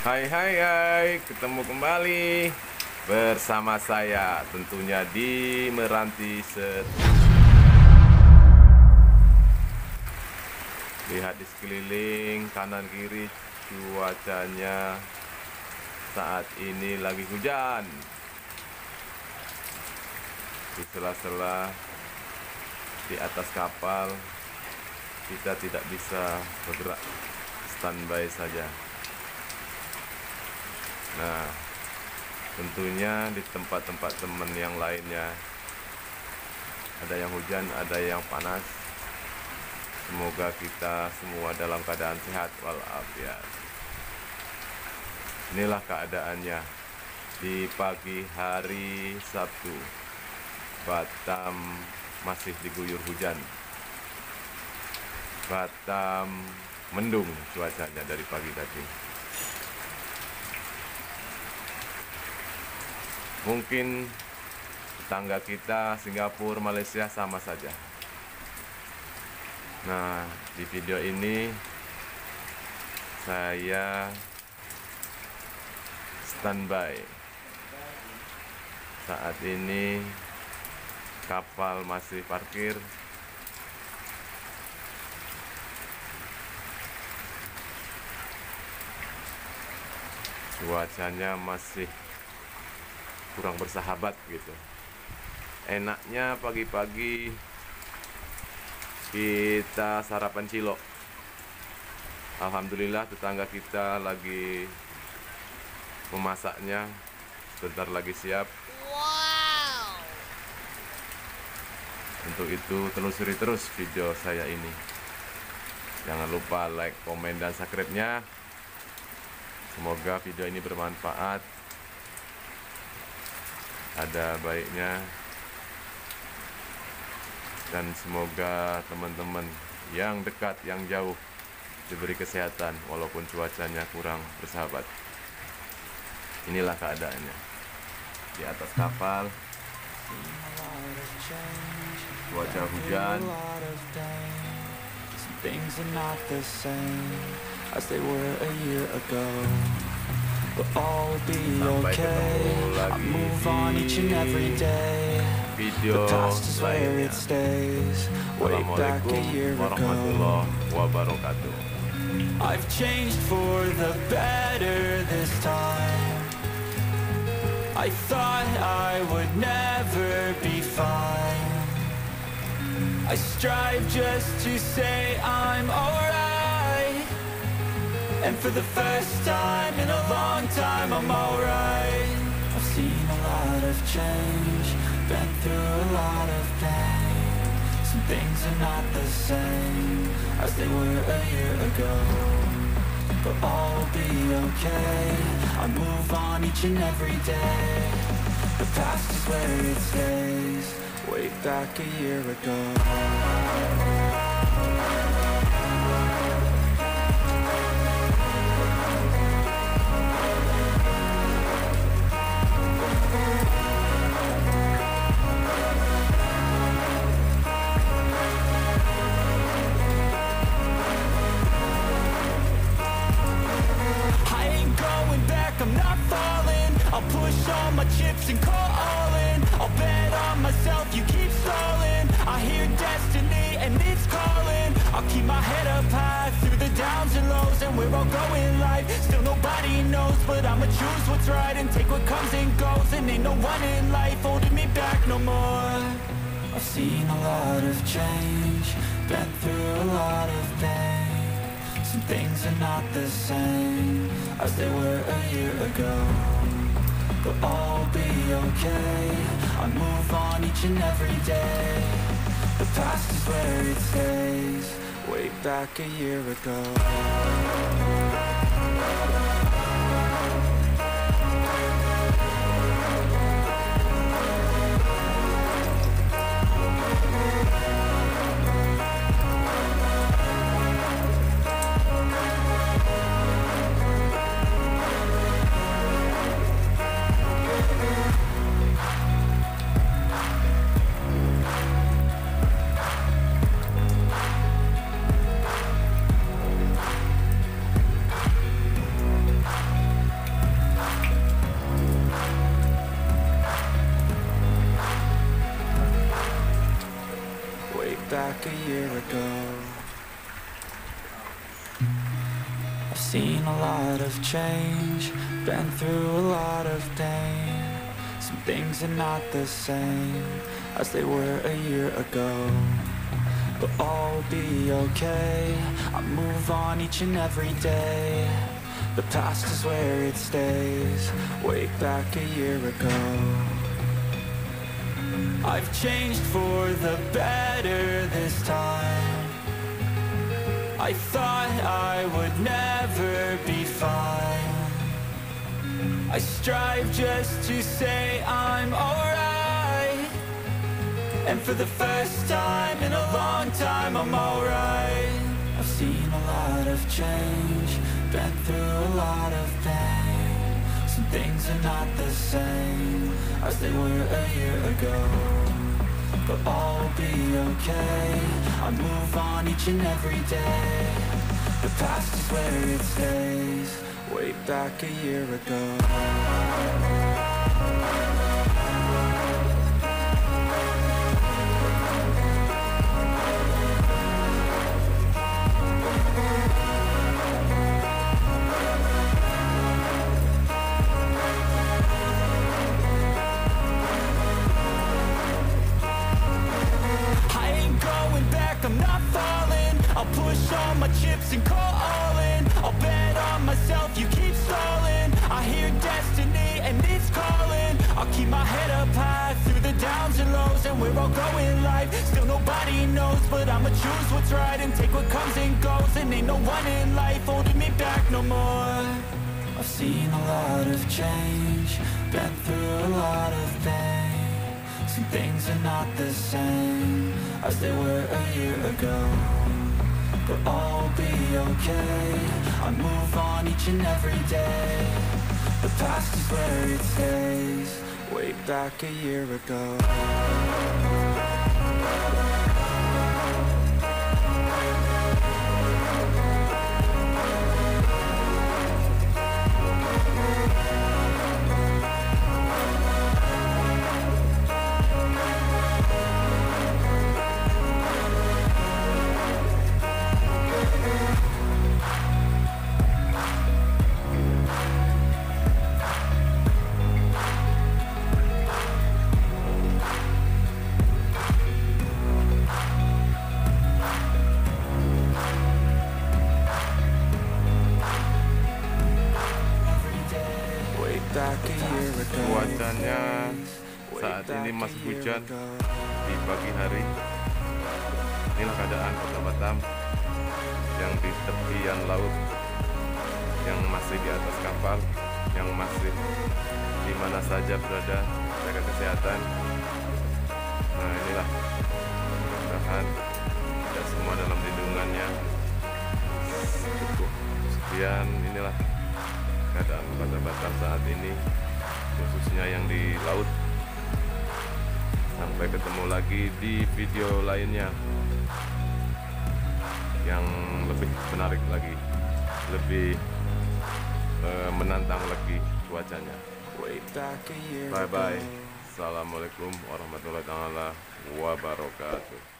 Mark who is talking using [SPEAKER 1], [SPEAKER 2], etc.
[SPEAKER 1] Hai, ketemu kembali bersama saya tentunya di Meranti Lihat di sekeliling kanan kiri, cuacanya saat ini lagi hujan. Di sela-sela di atas kapal kita tidak bisa bergerak, standby saja. Nah, tentunya di tempat-tempat teman yang lainnya ada yang hujan, ada yang panas. Semoga kita semua dalam keadaan sehat walafiat. Inilah keadaannya di pagi hari Sabtu. Batam masih diguyur hujan. Batam mendung cuacanya dari pagi tadi. Mungkin tetangga kita Singapura, Malaysia sama saja. Nah, di video ini saya standby. Saat ini kapal masih parkir. Cuacanya masih kurang bersahabat gitu. Enaknya pagi-pagi kita sarapan cilok. Alhamdulillah tetangga kita lagi memasaknya, sebentar lagi siap.
[SPEAKER 2] Wow.
[SPEAKER 1] Untuk itu telusuri terus video saya ini. Jangan lupa like, komen, dan subscribe-nya. Semoga video ini bermanfaat. Ada baiknya, dan semoga teman-teman yang dekat, yang jauh diberi kesehatan walaupun cuacanya kurang bersahabat. Inilah keadaannya di atas kapal, cuaca hujan.
[SPEAKER 3] But all will be okay. I move on each and every day. The past is where it stays. Way back a year ago. I've changed for the better this time. I thought I would never be fine. I strive just to say I'm alright. And for the first time in a long time, I'm alright. I've seen a lot of change, been through a lot of pain. Some things are not the same as they were a year ago. But all will be okay. I move on each and every day. The past is where it stays. Way back a year ago. I'm not falling. I'll push all my chips and call all in. I'll bet on myself, you keep stalling. I hear destiny and it's calling. I'll keep my head up high through the downs and lows. And we're all going life, still nobody knows. But I'ma choose what's right and take what comes and goes. And ain't no one in life holding me back no more. I've seen a lot of change, been through a lot of pain. Some things are not the same as they were a year ago. But all will be okay. I move on each and every day. The past is where it stays. Way back a year ago. seen a lot of change, been through a lot of pain. Some things are not the same as they were a year ago, but all will be okay. I move on each and every day. The past is where it stays, way back a year ago. I've changed for the better this time. I thought I would never be fine. I strive just to say I'm alright, and for the first time in a long time I'm alright. I've seen a lot of change, been through a lot of pain. Some things are not the same as they were a year ago, but all will be okay. I move on each and every day. The past is where it stays, way back a year ago. I'm not falling, I'll push all my chips and call all in. I'll bet on myself, you keep stalling. I hear destiny and it's calling. I'll keep my head up high through the downs and lows, and we're all going life. Still nobody knows, but I'ma choose what's right and take what comes and goes. And ain't no one in life holding me back no more. I've seen a lot of change, been through a lot of pain. Some things are not the same as they were a year ago, but all will be okay. I move on each and every day. The past is where it stays, way back a year ago.
[SPEAKER 1] Cuacanya saat ini masih hujan di pagi hari. Inilah keadaan kota Batam yang di tepian laut, yang masih di atas kapal, yang masih di mana saja berada, jaga kesehatan. Nah inilah, mudah-mudahan kita semua dalam lindungannya. Cukup sekian, inilah keadaan kota Batam saat ini, khususnya yang di laut. Sampai ketemu lagi di video lainnya yang lebih menarik lagi, lebih menantang lagi cuacanya. Bye bye. Assalamualaikum warahmatullahi wabarakatuh.